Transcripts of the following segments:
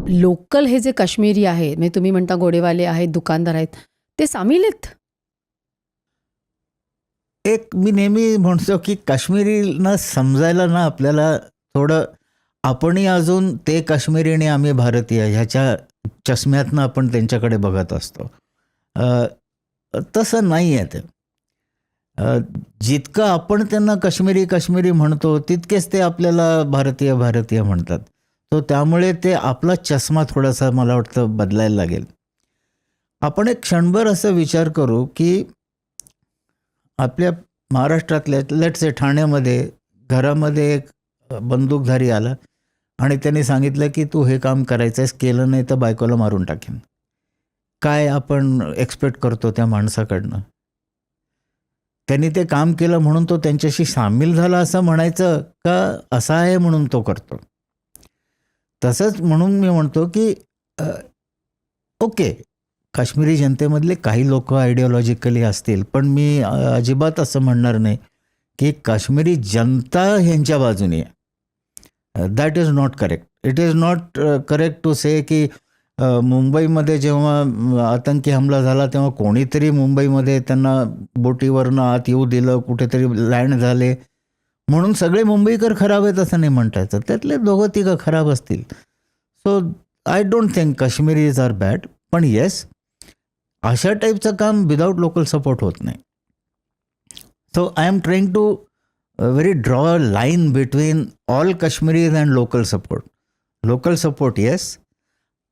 Local हे जे काश्मीरी आहेत, म्हणजे तुम्ही म्हणता घोडेवाले आहेत, दुकानदार आहेत, ते सामील आहेत? एक मी नेहमी म्हणतो की काश्मीरींना समजायला ना आपल्याला थोडं, आपणही अजून ते काश्मीरी आणि आम्ही भारतीय ह्याच्या चष्म्यातनं आपण त्यांच्याकडे बघत असतो. अ, तसं नाही आहे ते. जितकं आपण त्यांना काश्मीरी काश्मीरी म्हणतो तितकेच ते आपल्याला भारतीय भारतीय म्हणतात. तो त्यामुळे ते आपला चष्मा थोडासा मला वाटतं बदलायला लागेल. आपण एक क्षणभर असं विचार करू की आपल्या महाराष्ट्रातल्या लेट्स से ठाण्यामध्ये घरामध्ये एक बंदूकधारी आला आणि त्याने सांगितलं की तू हे काम करायचं आहेस, केलं नाही तर बायकोला मारून टाकेन. काय आपण एक्सपेक्ट करतो त्या माणसाकडनं? त्यांनी ते काम केलं म्हणून तो त्यांच्याशी सामील झाला असं म्हणायचं का असा आहे म्हणून तो करतो? तसंच म्हणून मी म्हणतो की ओके, काश्मीरी जनतेमधले काही लोक आयडिओलॉजिकली असतील, पण मी अजिबात असं म्हणणार नाही की काश्मीरी जनता ह्यांच्या बाजूने आहे. That is not correct. It is not correct to say की मुंबईमध्ये जेव्हा आतंकी हमला झाला तेव्हा कोणीतरी मुंबईमध्ये त्यांना बोटीवरनं आत येऊ दिलं, कुठेतरी लँड झाले म्हणून सगळे मुंबईकर खराब आहेत असं नाही म्हणता येतं. त्यातले दोघं तिघं खराब असतील. So I don't think Kashmiris are bad. पण येस, अशा टाईपचं काम विदाऊट लोकल सपोर्ट होत नाही. So I am trying to very draw a line between all Kashmiris and local support. Local support, yes.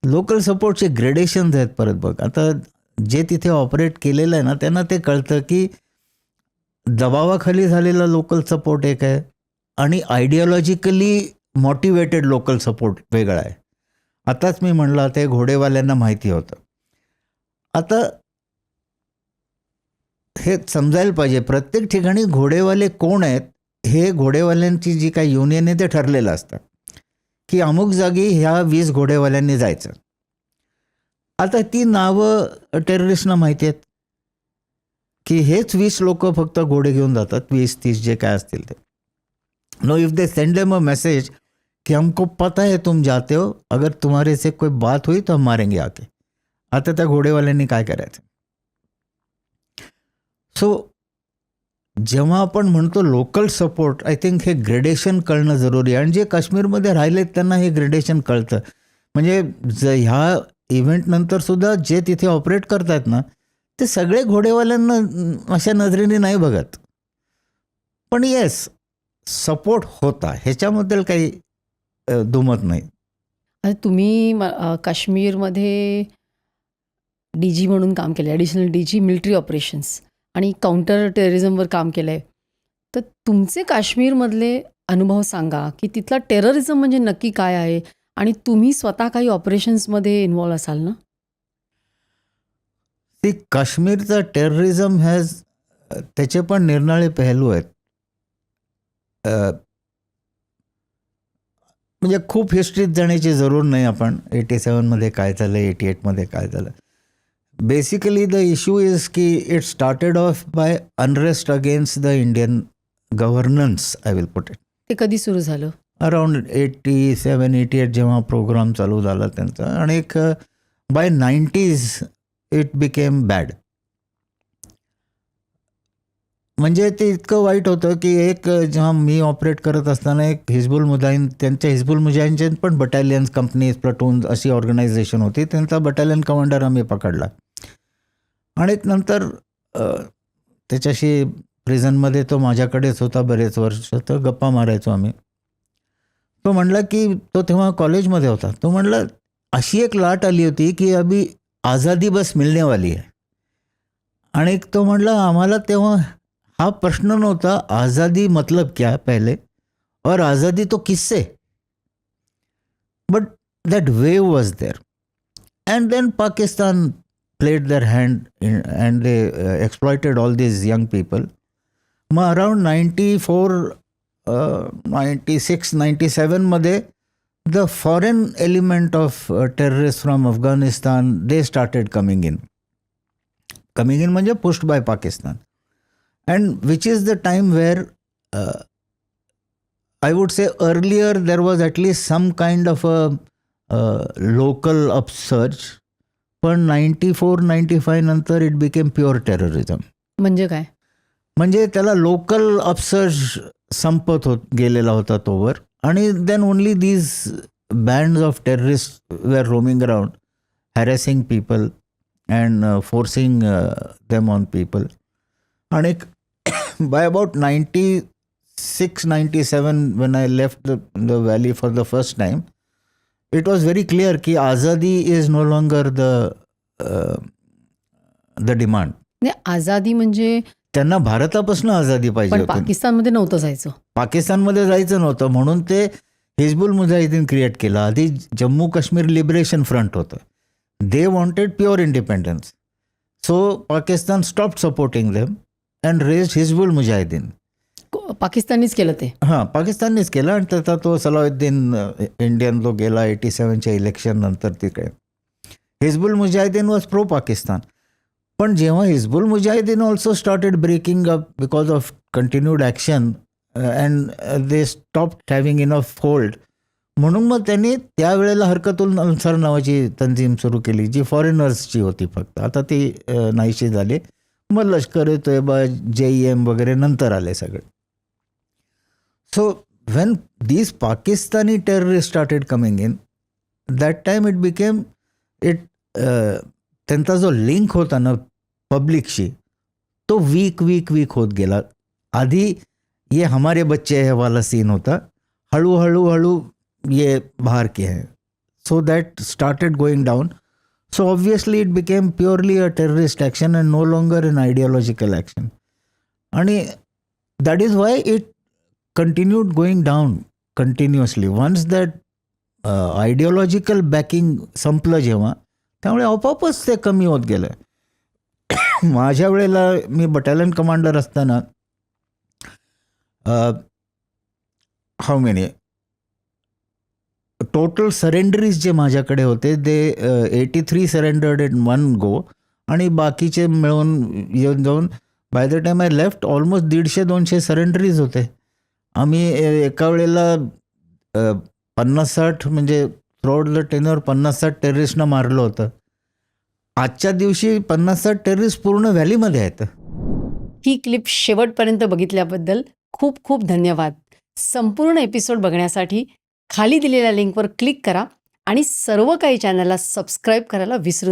Local सपोर्टचे ग्रेडेशन्स आहेत. परत बघ, आता जे तिथे ऑपरेट केलेलं आहे ना त्यांना ते कळतं की दबावाखाली झालेला लोकल सपोर्ट एक आहे आणि आयडिओलॉजिकली मोटिवेटेड लोकल सपोर्ट वेगळा आहे. आताच मी म्हणलं ते घोडेवाल्यांना माहिती होतं. आता हे समजायला पाहिजे प्रत्येक ठिकाणी घोडेवाले कोण आहेत हे घोडेवाल्यांची जी काही युनियन आहे ते ठरलेलं असतं की अमुक जागी ह्या 20 घोडेवाल्यांनी जायचं. आता ती नावं टेररिस्टना माहिती आहेत की हेच 20 लोक फक्त घोडे घेऊन जातात, 20-30 जे काय असतील ते. No, if they send them a message कि हमको पता है तुम जाते हो, अगर तुम्हारे से कोई बात हुई तो हम मारेंगे आके. आता त्या घोडेवाल्यांनी काय करायचं? सो जेव्हा आपण म्हणतो लोकल सपोर्ट, आय थिंक हे ग्रेडेशन कळणं जरुरी आहे आणि जे काश्मीरमध्ये राहिलेत त्यांना हे ग्रेडेशन कळतं. म्हणजे ह्या इव्हेंटनंतर सुद्धा जे तिथे ऑपरेट करतात ना ते सगळे घोडेवाल्यांना अशा नजरेने नाही बघत. पण येस, सपोर्ट होता, ह्याच्याबद्दल काही दुमत नाही. आता तुम्ही काश्मीरमध्ये DG म्हणून काम केलं, ॲडिशनल DG मिलिटरी ऑपरेशन्स आणि काउंटर टेररिझमवर काम केलं आहे. तर तुमचे काश्मीरमधले अनुभव सांगा की तिथला टेररिझम म्हणजे नक्की काय आहे आणि तुम्ही स्वतः काही ऑपरेशन्समध्ये इन्व्हॉल्व असाल ना? ती काश्मीरचा टेररिझम हॅज त्याचे पण निरनिराळे पेहलू आहेत. म्हणजे खूप हिस्ट्रीत जाण्याची जरूर नाही. आपण 87मध्ये काय झालं, 88मध्ये काय झालं. बेसिकली द इश्यू इज की it started off by unrest against the Indian governance, I will put it. ते कधी सुरू झालं? अराउंड 87-88 जेव्हा प्रोग्राम चालू झाला त्यांचा, आणि एक bye 90s it became bad. म्हणजे ते इतकं वाईट होतं की एक जेव्हा मी ऑपरेट करत असताना एक हिजबुल मुजाहिदीन, त्यांच्या हिजबुल मुजाहिदीनचे पण बटालियन्स, कंपनीज, प्लटून अशी ऑर्गनायझेशन होती. त्यांचा बटालियन कमांडर आम्ही पकडला आणि नंतर त्याच्याशी प्रिझनमध्ये तो माझ्याकडेच होता बरेच वर्ष, तर गप्पा मारायचो आम्ही. तो म्हणला की तो तेव्हा कॉलेजमध्ये होता. तो म्हणला अशी एक लाट आली होती की अभी आझादी बस मिलने वाली है. आणि तो म्हणला आम्हाला तेव्हा हा प्रश्न नव्हता आज़ादी मतलब क्या पहले और आज़ादी तो किससे, but that wave was there and then Pakistan played their hand and they exploited all these young people. मग अराउंड 94, 96, 97 मध्ये the foreign element of terrorists from Afghanistan, they started coming in म्हणजे pushed by Pakistan. And which is the time where I would say earlier there was at least some kind of a local upsurge, पण 94-95 नंतर it became pure terrorism. म्हणजे काय? म्हणजे त्याला local upsurge संपत गेलेला होता तोवर, आणि then only these bands of terrorist were roaming around, harassing people and forcing them on people. आणि by about 96-97 when I left the valley for the first time, it was very clear की आझादी is no longer the demand. नाही, आझादी म्हणजे त्यांना भारतापासून आझादी पाहिजे पण होती. पाकिस्तानमध्ये नव्हतं जायचं. पाकिस्तानमध्ये जायचं नव्हतं, म्हणून ते हिजबुल मुजाहिदीन क्रिएट केलं. आधी जम्मू काश्मीर लिबरेशन फ्रंट होतं. They wanted pure independence. So Pakistan stop supporting them and raise Hizbul Mujahideen. पाकिस्ताननीच केलं ते. हां, पाकिस्ताननीच केलं, आणि त्याचा तो सलाउद्दीन इंडियन तो गेला 87च्या इलेक्शन नंतर तिकडे. Hizbul Mujahideen was pro Pakistan. पण जेव्हा Hizbul Mujahideen also started breaking up because of continued action and they stop having enough hold, म्हणून मग त्यांनी त्यावेळेला हरकतुल अन्सार नावाची तंजीम सुरू केली, जी फॉरेनर्सची होती फक्त. आता ती नाहीशी झाली. मग लष्कर-ए-तोयबा, JEM वगैरे नंतर आले सगळे. So when these Pakistani terrorist started coming in, that time it became त्यांचा जो लिंक होता ना पब्लिकशी, तो वीक होत गेला. आधी ये हमारे बच्चे है वाला सीन होता, हळू ये बाहर के हैं. So that started going down. So obviously it became purely a terrorist action and no longer an ideological action. And that is why it continued going down continuously. Once that ideological backing संपलं जेव्हा, त्यामुळे आपोआपच ते कमी होत गेलं. माझ्या वेळेला मी बटालियन कमांडर असताना हाऊ मेनी टोटल सरेंडरीज जे माझ्याकडे होते ते 83 सरेंडर्ड इन वन गो, आणि बाकीचे मिळून येऊन जाऊन by the time I left almost 150-200 सरेंडरीज होते. आम्ही एका वेळेला 50-60 म्हणजे थ्रूआउट द टेन्युअर 50-60 टेररिस्टना मारलं होतं. आजच्या दिवशी 50-60 टेररिस्ट पूर्ण व्हॅलीमध्ये आहेत. ही क्लिप शेवटपर्यंत बघितल्याबद्दल खूप खूप धन्यवाद. संपूर्ण एपिसोड बघण्यासाठी खाली दिलेल्या लिंकवर क्लिक करा आणि सर्व काही चॅनलला सबस्क्राईब करायला विसरू नका.